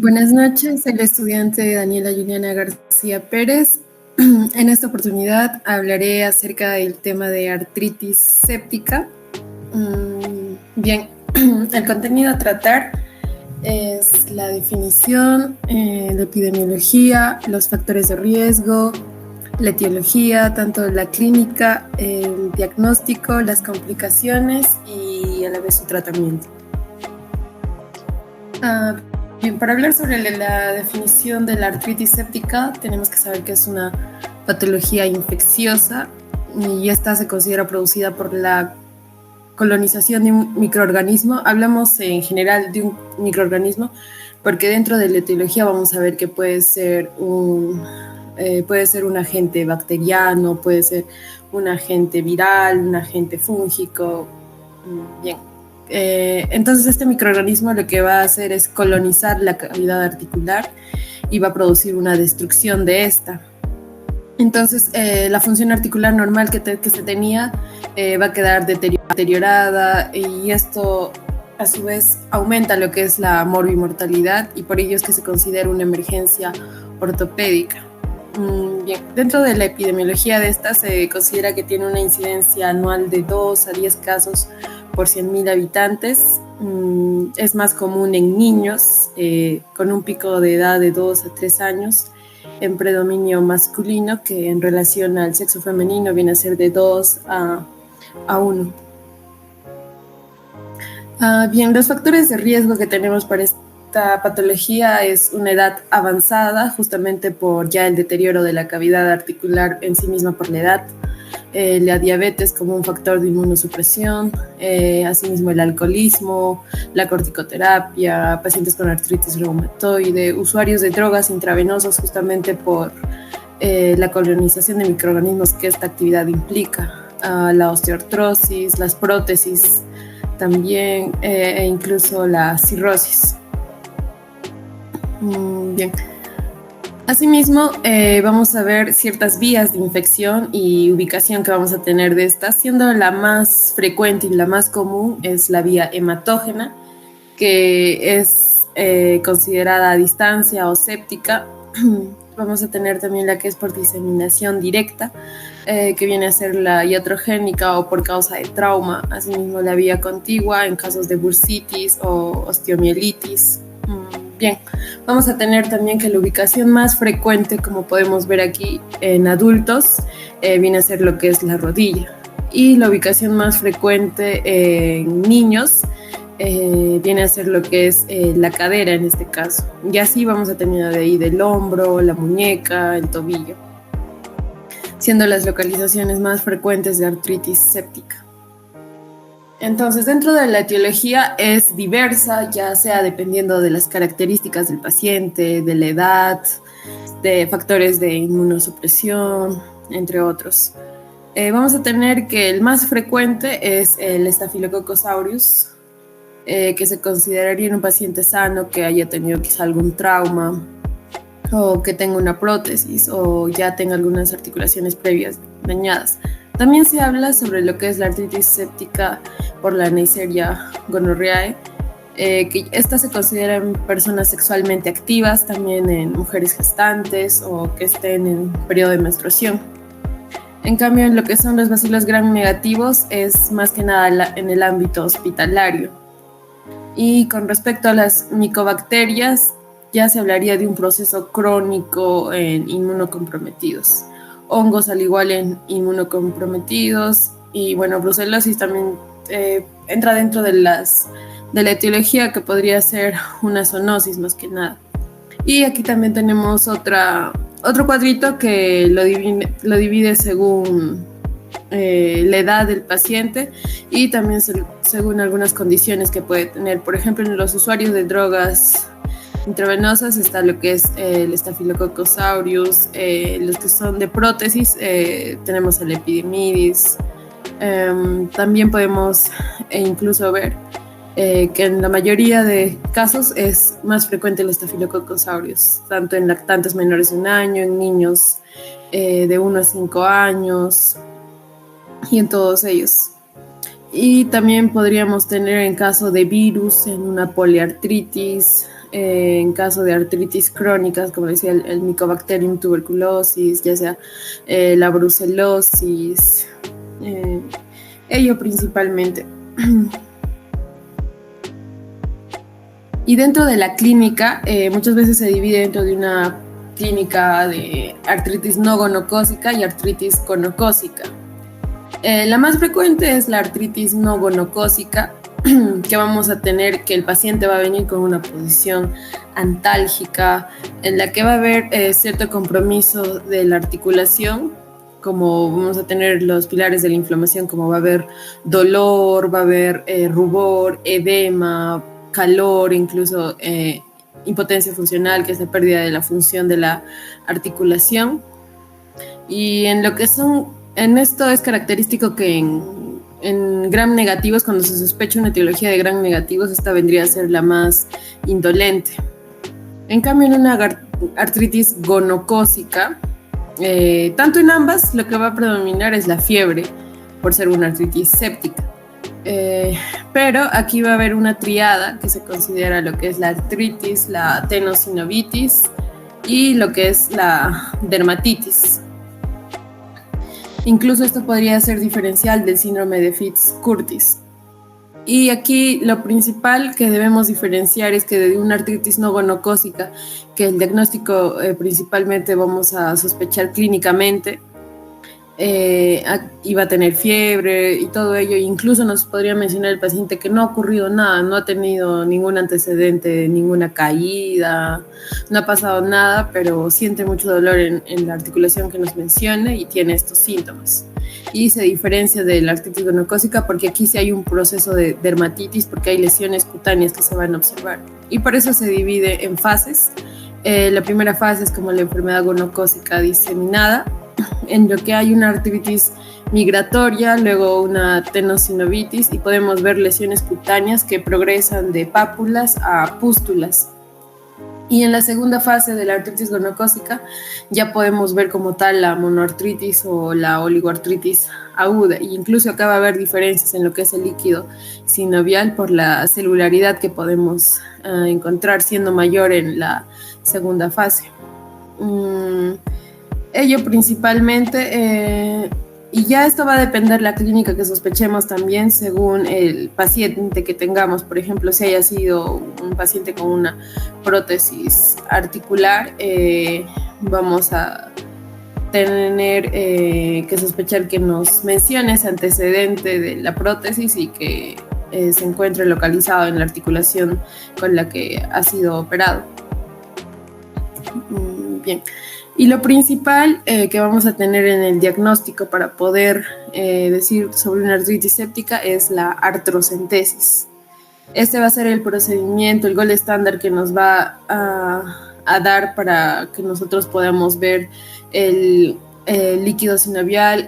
Buenas noches, soy la estudiante Daniela Juliana García Pérez. En esta oportunidad hablaré acerca del tema de artritis séptica. Bien, el contenido a tratar es la definición, la epidemiología, los factores de riesgo, la etiología, tanto la clínica, el diagnóstico, las complicaciones y a la vez su tratamiento. Bien, para hablar sobre la definición de la artritis séptica, tenemos que saber que es una patología infecciosa y esta se considera producida por la colonización de un microorganismo. Hablamos en general de un microorganismo porque dentro de la etiología vamos a ver que puede ser un agente bacteriano, puede ser un agente viral, un agente fúngico. Bien. Entonces este microorganismo lo que va a hacer es colonizar la cavidad articular y va a producir una destrucción de esta. Entonces la función articular normal que se tenía va a quedar deteriorada y esto a su vez aumenta lo que es la morbimortalidad y por ello es que se considera una emergencia ortopédica. Bien, dentro de la epidemiología de esta se considera que tiene una incidencia anual de 2 a 10 casos por 100.000 habitantes. Es más común en niños con un pico de edad de 2 a 3 años en predominio masculino, que en relación al sexo femenino viene a ser de 2 a 1. Bien, los factores de riesgo que tenemos para esta patología es una edad avanzada, justamente por ya el deterioro de la cavidad articular en sí misma por la edad, la diabetes como un factor de inmunosupresión, asimismo el alcoholismo, la corticoterapia, pacientes con artritis reumatoide, usuarios de drogas intravenosas justamente por la colonización de microorganismos que esta actividad implica, la osteoartrosis, las prótesis también e incluso la cirrosis. Bien. Asimismo, vamos a ver ciertas vías de infección y ubicación que vamos a tener de estas, siendo la más frecuente y la más común es la vía hematógena, que es considerada a distancia o séptica. Vamos a tener también la que es por diseminación directa, que viene a ser la iatrogénica o por causa de trauma. Asimismo, la vía contigua en casos de bursitis o osteomielitis. Bien, vamos a tener también que la ubicación más frecuente, como podemos ver aquí en adultos, viene a ser lo que es la rodilla. Y la ubicación más frecuente en niños viene a ser lo que es la cadera en este caso. Y así vamos a tener de ahí del hombro, la muñeca, el tobillo, siendo las localizaciones más frecuentes de artritis séptica. Entonces, dentro de la etiología es diversa, ya sea dependiendo de las características del paciente, de la edad, de factores de inmunosupresión, entre otros. Vamos a tener que el más frecuente es el Staphylococcus aureus, que se consideraría en un paciente sano que haya tenido quizá algún trauma o que tenga una prótesis o ya tenga algunas articulaciones previas dañadas. También se habla sobre lo que es la artritis séptica por la Neisseria gonorrhoeae, que esta se considera en personas sexualmente activas, también en mujeres gestantes o que estén en periodo de menstruación. En cambio, en lo que son los bacilos gram negativos es más que nada en el ámbito hospitalario. Y con respecto a las micobacterias, ya se hablaría de un proceso crónico en inmunocomprometidos. Hongos al igual en inmunocomprometidos y bueno, brucelosis también entra dentro de la etiología, que podría ser una zoonosis más que nada. Y aquí también tenemos otro cuadrito que lo divide según la edad del paciente y también según algunas condiciones que puede tener. Por ejemplo, en los usuarios de drogas intravenosas está lo que es el Staphylococcus aureus, los que son de prótesis, tenemos el epidemidis. También podemos incluso ver que en la mayoría de casos es más frecuente el Staphylococcus aureus, tanto en lactantes menores de 1 año, en niños de 1 a 5 años y en todos ellos. Y también podríamos tener en caso de virus en una poliartritis, en caso de artritis crónicas, como decía el Mycobacterium tuberculosis, ya sea la brucelosis, ello principalmente. Y dentro de la clínica, muchas veces se divide dentro de una clínica de artritis no gonocócica y artritis gonocócica. La más frecuente es la artritis no gonocócica, que vamos a tener que el paciente va a venir con una posición antálgica, en la que va a haber cierto compromiso de la articulación, como vamos a tener los pilares de la inflamación, como va a haber dolor, va a haber rubor, edema, calor, incluso impotencia funcional, que es la pérdida de la función de la articulación. Y en esto es característico que en gram negativos, cuando se sospecha una etiología de gram negativos, esta vendría a ser la más indolente. En cambio, en una artritis gonocócica, tanto en ambas, lo que va a predominar es la fiebre, por ser una artritis séptica. Pero aquí va a haber una triada que se considera lo que es la artritis, la tenosinovitis y lo que es la dermatitis. Incluso esto podría ser diferencial del síndrome de Fitz-Curtis. Y aquí lo principal que debemos diferenciar es que de una artritis no gonocócica, que el diagnóstico principalmente vamos a sospechar clínicamente, iba a tener fiebre y todo ello. Incluso nos podría mencionar el paciente que no ha ocurrido nada, no ha tenido ningún antecedente, ninguna caída, no ha pasado nada, pero siente mucho dolor en la articulación que nos mencione y tiene estos síntomas. Y se diferencia de la artritis gonocócica porque aquí sí hay un proceso de dermatitis, porque hay lesiones cutáneas que se van a observar. Y por eso se divide en fases. La primera fase es como la enfermedad gonocócica diseminada, en lo que hay una artritis migratoria, luego una tenosinovitis, y podemos ver lesiones cutáneas que progresan de pápulas a pústulas. Y en la segunda fase de la artritis gonocócica ya podemos ver como tal la monoartritis o la oligoartritis aguda, e incluso acá va a haber diferencias en lo que es el líquido sinovial por la celularidad que podemos encontrar siendo mayor en la segunda fase. Ello principalmente, y ya esto va a depender la clínica que sospechemos también según el paciente que tengamos. Por ejemplo, si haya sido un paciente con una prótesis articular, vamos a tener que sospechar que nos mencione ese antecedente de la prótesis y que se encuentre localizado en la articulación con la que ha sido operado. Bien. Y lo principal que vamos a tener en el diagnóstico para poder decir sobre una artritis séptica es la artrocentesis. Este va a ser el procedimiento, el gold estándar que nos va a dar para que nosotros podamos ver el líquido sinovial,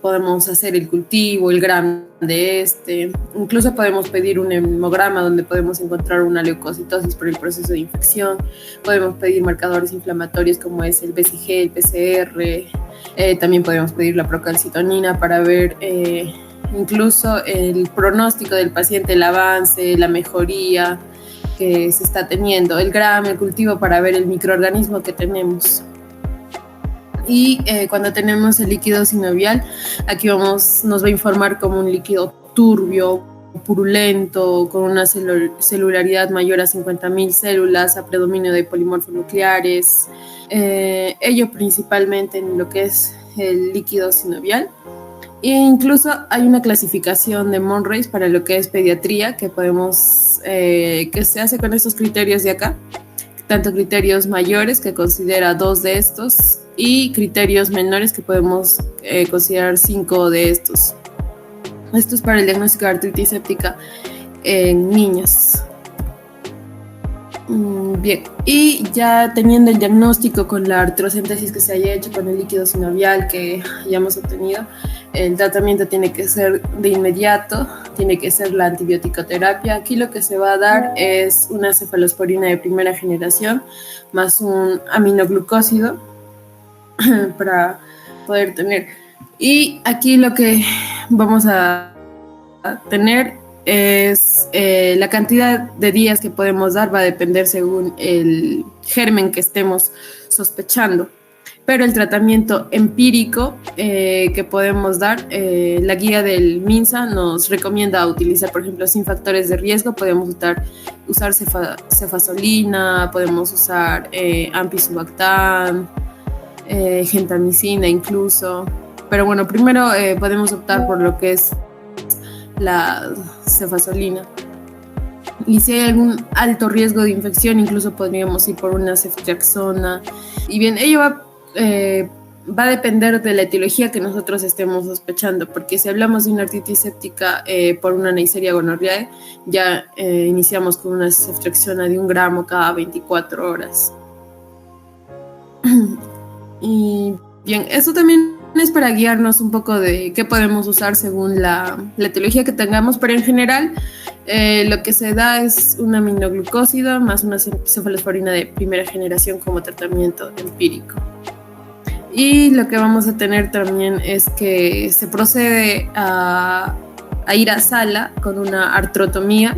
podemos hacer el cultivo, el gram de este, incluso podemos pedir un hemograma donde podemos encontrar una leucocitosis por el proceso de infección, podemos pedir marcadores inflamatorios como es el BCG, el PCR, también podemos pedir la procalcitonina para ver incluso el pronóstico del paciente, el avance, la mejoría que se está teniendo, el gram, el cultivo para ver el microorganismo que tenemos. Y cuando tenemos el líquido sinovial, aquí nos va a informar como un líquido turbio, purulento, con una celularidad mayor a 50.000 células, a predominio de polimorfonucleares, ello principalmente en lo que es el líquido sinovial. E incluso hay una clasificación de Monroe para lo que es pediatría que que se hace con estos criterios de acá, tanto criterios mayores que considera 2 de estos y criterios menores que podemos considerar 5 de estos. Esto es para el diagnóstico de artritis séptica en niños. Bien, y ya teniendo el diagnóstico con la artrocentesis que se haya hecho con el líquido sinovial que hayamos obtenido, el tratamiento tiene que ser de inmediato, tiene que ser la antibiótico-terapia. Aquí lo que se va a dar es una cefalosporina de primera generación más un aminoglucósido para poder tener. Y aquí lo que vamos a tener es la cantidad de días que podemos dar va a depender según el germen que estemos sospechando. Pero el tratamiento empírico que podemos dar, la guía del MINSA nos recomienda utilizar, por ejemplo, sin factores de riesgo, podemos usar cefazolina, podemos usar ampicubactam, gentamicina incluso. Pero bueno, primero podemos optar por lo que es la cefazolina. Y si hay algún alto riesgo de infección, incluso podríamos ir por una ceftriaxona. Y bien, ello va a depender de la etiología que nosotros estemos sospechando, porque si hablamos de una artritis séptica por una Neisseria gonorrhoeae, ya iniciamos con una ceftriaxona de 1 gramo cada 24 horas. Y bien, eso también es para guiarnos un poco de qué podemos usar según la etiología que tengamos, pero en general lo que se da es un aminoglucósido más una cefalosporina de primera generación como tratamiento empírico. Y lo que vamos a tener también es que se procede a ir a sala con una artrotomía.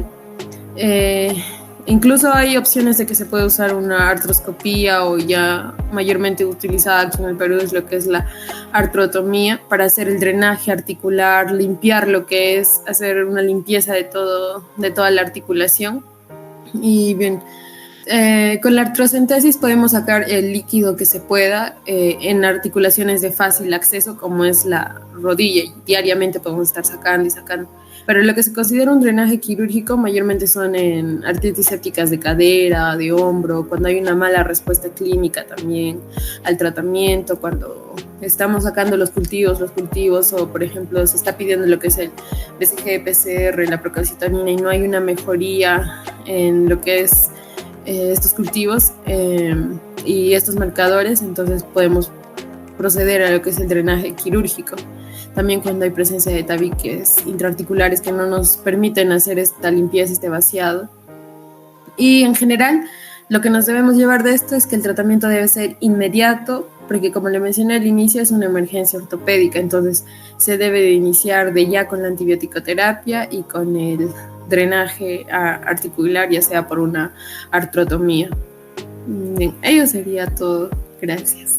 Incluso hay opciones de que se puede usar una artroscopía, o ya mayormente utilizada aquí en el Perú es lo que es la artrotomía para hacer el drenaje articular, limpiar lo que es hacer una limpieza de toda la articulación. Y bien, con la artrocentesis podemos sacar el líquido que se pueda en articulaciones de fácil acceso como es la rodilla, y diariamente podemos estar sacando y sacando. Pero lo que se considera un drenaje quirúrgico mayormente son en artritis sépticas de cadera, de hombro, cuando hay una mala respuesta clínica también al tratamiento, cuando estamos sacando los cultivos, o por ejemplo se está pidiendo lo que es el BCG-PCR, la procalcitonina, y no hay una mejoría en lo que es estos cultivos y estos marcadores, entonces podemos proceder a lo que es el drenaje quirúrgico. También cuando hay presencia de tabiques intraarticulares que no nos permiten hacer esta limpieza, este vaciado. Y en general, lo que nos debemos llevar de esto es que el tratamiento debe ser inmediato, porque como le mencioné al inicio, es una emergencia ortopédica, entonces se debe de iniciar de ya con la antibiótico-terapia y con el drenaje articular, ya sea por una artrotomía. Bien, ello sería todo. Gracias.